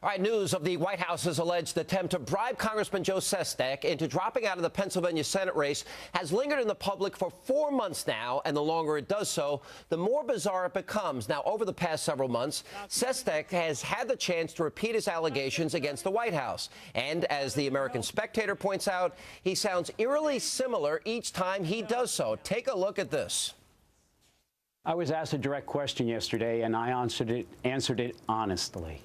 All right, news of the White House's alleged attempt to bribe Congressman Joe Sestak into dropping out of the Pennsylvania Senate race has lingered in the public for 4 months now, and the longer it does so, the more bizarre it becomes. Now, over the past several months, Sestak has had the chance to repeat his allegations against the White House. And as the American Spectator points out, he sounds eerily similar each time he does so. Take a look at this. I was asked a direct question yesterday, and I answered it honestly.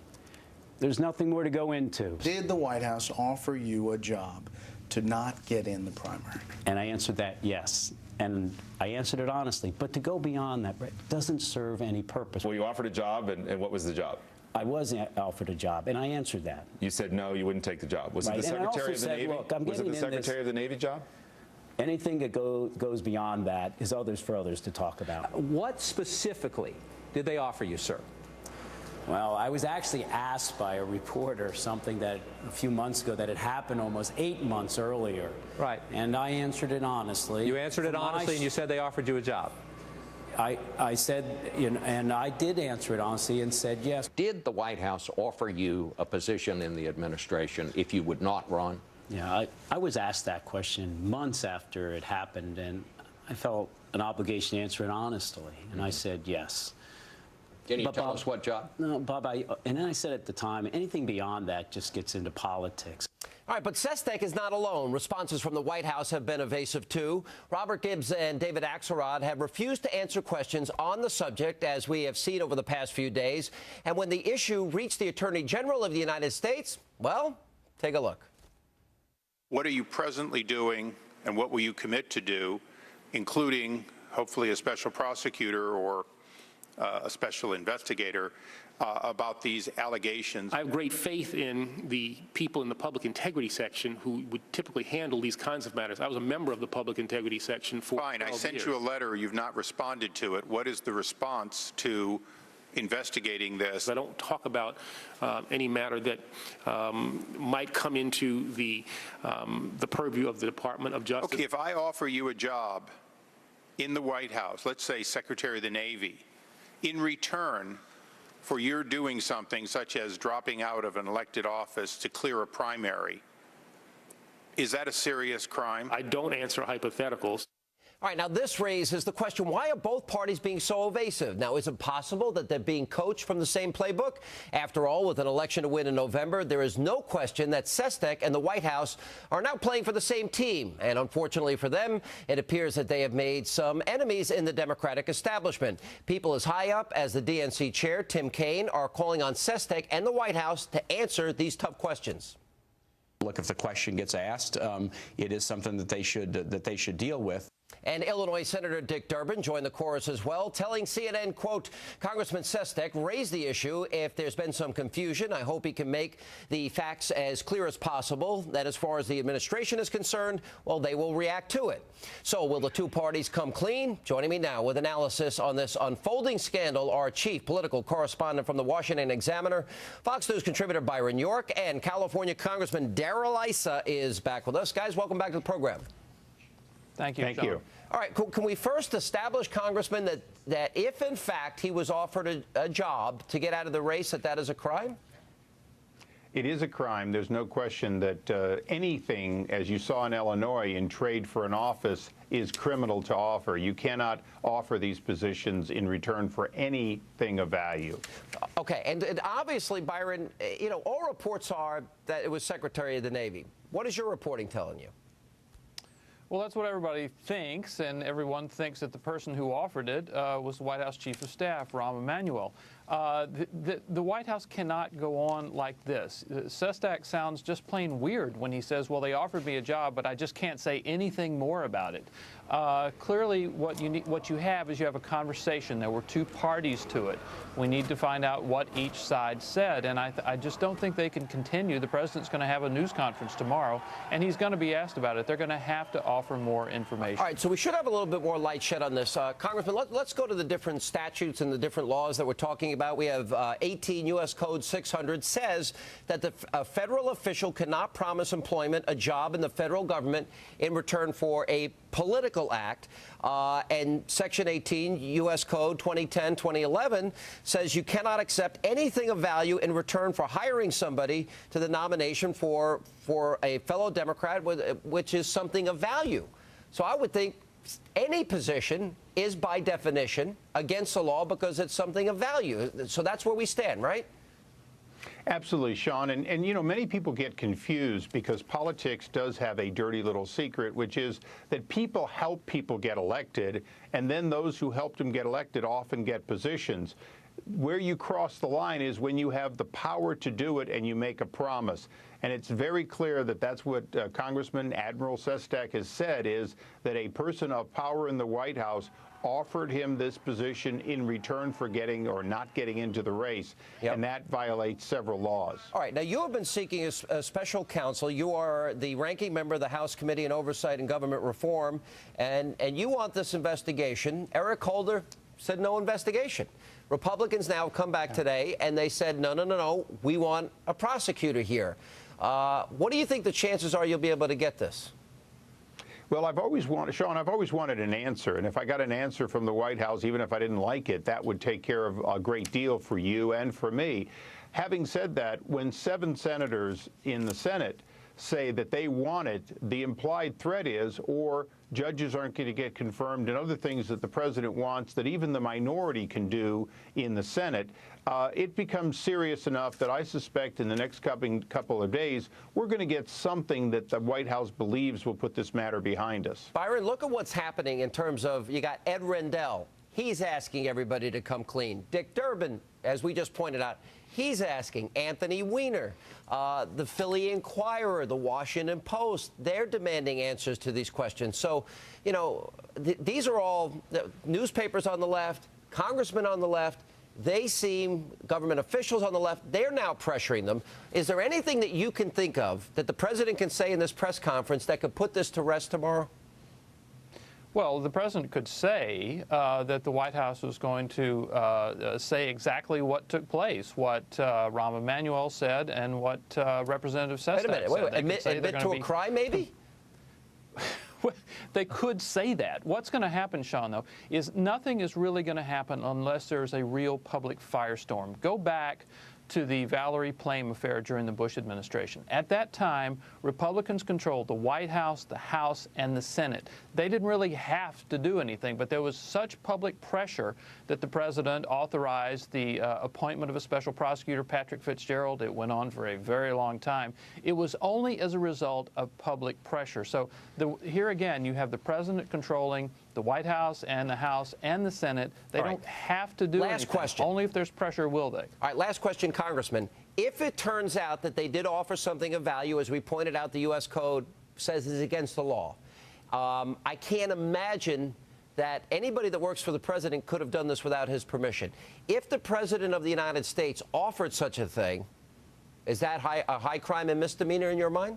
There's nothing more to go into. Did the White House offer you a job to not get in the primary? And I answered that yes. And I answered it honestly. But to go beyond that, Brett, doesn't serve any purpose. Well, you offered a job, and what was the job? I was offered a job, and I answered that. You said no, you wouldn't take the job. Was it the Secretary of the Navy? Was it the Secretary of the Navy job? Anything that goes beyond that is for others to talk about. What specifically did they offer you, sir? Well, I was actually asked by a reporter something that a few months ago that had happened almost 8 months earlier. Right. And I answered it honestly. You answered it honestly, and you said they offered you a job. I said, you know, and I did answer it honestly and said yes. Did the White House offer you a position in the administration if you would not run? Yeah, I was asked that question months after it happened, and I felt an obligation to answer it honestly, and I said yes. Can you tell us what job? No, Bob, and then I said at the time, anything beyond that just gets into politics. All right, but Sestak is not alone. Responses from the White House have been evasive, too. Robert Gibbs and David Axelrod have refused to answer questions on the subject, as we have seen over the past few days. And when the issue reached the Attorney General of the United States, well, take a look. What are you presently doing, and what will you commit to do, including hopefully a special prosecutor or a special investigator about these allegations? I have great faith in the people in the public integrity section who would typically handle these kinds of matters. I was a member of the public integrity section for 12 years. Fine, I sent you a letter. You've not responded to it. What is the response to investigating this? I don't talk about any matter that might come into the purview of the Department of Justice. Okay, if I offer you a job in the White House, let's say Secretary of the Navy, in return for your doing something such as dropping out of an elected office to clear a primary, is that a serious crime? I don't answer hypotheticals. All right, now this raises the question, why are both parties being so evasive? Now, is it possible that they're being coached from the same playbook? After all, with an election to win in November, there is no question that Sestak and the White House are now playing for the same team. And unfortunately for them, it appears that they have made some enemies in the Democratic establishment. People as high up as the DNC chair, Tim Kaine, are calling on Sestak and the White House to answer these tough questions. Look, if the question gets asked, it is something that they should deal with. And Illinois Senator Dick Durbin joined the chorus as well, telling CNN, quote, Congressman Sestak raised the issue. If there's been some confusion, I hope he can make the facts as clear as possible, that as far as the administration is concerned, well, they will react to it. So will the two parties come clean? Joining me now with analysis on this unfolding scandal, our chief political correspondent from the Washington Examiner, Fox News contributor Byron York, and California Congressman Darrell Issa is back with us. Guys, welcome back to the program. Thank you. Thank you. All right, can we first establish, Congressman, that if, in fact, he was offered a job to get out of the race, that is a crime? It is a crime. There's no question that anything, as you saw in Illinois, in trade for an office is criminal to offer. You cannot offer these positions in return for anything of value. Okay, and obviously, Byron, you know, all reports are that it was Secretary of the Navy. What is your reporting telling you? Well, that's what everybody thinks, and everyone thinks that the person who offered it was the White House Chief of Staff, Rahm Emanuel. The White House cannot go on like this. Sestak sounds just plain weird when he says, well, they offered me a job, but I just can't say anything more about it. Clearly, what you have is you have a conversation. There were two parties to it. We need to find out what each side said, and I just don't think they can continue. The president's going to have a news conference tomorrow, and he's going to be asked about it. They're going to have to offer more information. All right, so we should have a little bit more light shed on this. Congressman, let's go to the different statutes and the different laws that we're talking about. We have 18 U.S. Code 600 says that a federal official cannot promise employment, a job in the federal government in return for a political act. And Section 18, U.S. Code 2010-2011, says you cannot accept anything of value in return for hiring somebody to the nomination for a fellow Democrat, which is something of value. So I would think any position is by definition against the law because it's something of value. So that's where we stand, right? Absolutely, Sean. And you know, many people get confused because politics does have a dirty little secret, which is that people help people get elected, and then those who helped them get elected often get positions. Where you cross the line is when you have the power to do it and you make a promise. And it's very clear that that's what Congressman Admiral Sestak has said, is that a person of power in the White House offered him this position in return for getting or not getting into the race. Yep. And that violates several laws. All right. Now, you have been seeking a special counsel. You are the ranking member of the House Committee on Oversight and Government Reform, and you want this investigation. Eric Holder said no investigation. Republicans now have come back today, and they said, no, we want a prosecutor here. What do you think the chances are you'll be able to get this? Well, I've always wanted an answer. And if I got an answer from the White House, even if I didn't like it, that would take care of a great deal for you and for me. Having said that, when 7 senators in the Senate say that they want it, the implied threat is, or judges aren't going to get confirmed, and other things that the president wants that even the minority can do in the Senate, it becomes serious enough that I suspect in the next couple of days, we're going to get something that the White House believes will put this matter behind us. Byron, look at what's happening in terms of, you got Ed Rendell. He's asking everybody to come clean. Dick Durbin, as we just pointed out, he's asking. Anthony Weiner, the Philly Inquirer, the Washington Post, they're demanding answers to these questions. So, you know, these are all newspapers on the left, congressmen on the left. They seem, government officials on the left, they're now pressuring them. Is there anything that you can think of that the president can say in this press conference that could put this to rest tomorrow? Well, the president could say that the White House was going to say exactly what took place, what Rahm Emanuel said and what Representative Sestak said. Wait a minute. Admit to a crime, maybe? They could say that. What's going to happen, Sean, though, is nothing is really going to happen unless there's a real public firestorm. Go back to the Valerie Plame affair during the Bush administration. At that time, Republicans controlled the White House, the House, and the Senate. They didn't really have to do anything, but there was such public pressure that the president authorized the appointment of a special prosecutor, Patrick Fitzgerald. It went on for a very long time. It was only as a result of public pressure. So here again, you have the president controlling the White House and the Senate. They don't have to do anything. Question. Only if there's pressure will they. All right, last question, Congressman. If it turns out that they did offer something of value, as we pointed out, the U.S. Code says is against the law, I can't imagine that anybody that works for the president could have done this without his permission. If the president of the United States offered such a thing, is that a high crime and misdemeanor in your mind?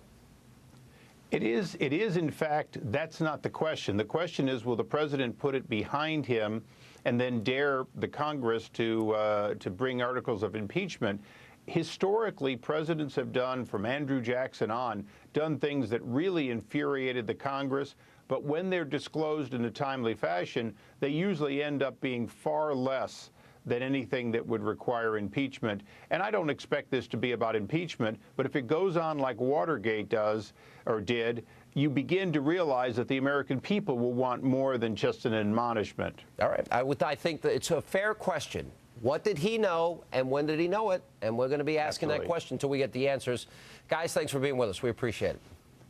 It is, in fact, that's not the question. The question is, will the president put it behind him and then dare the Congress to bring articles of impeachment? Historically, presidents have done, from Andrew Jackson on, done things that really infuriated the Congress. But when they're disclosed in a timely fashion, they usually end up being far less than anything that would require impeachment. And I don't expect this to be about impeachment, but if it goes on like Watergate does or did, you begin to realize that the American people will want more than just an admonishment. All right. I think that it's a fair question. What did he know and when did he know it? And we're going to be asking that question until we get the answers. Guys, thanks for being with us. We appreciate it.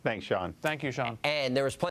Thanks, Sean. Thank you, Sean. And there is plenty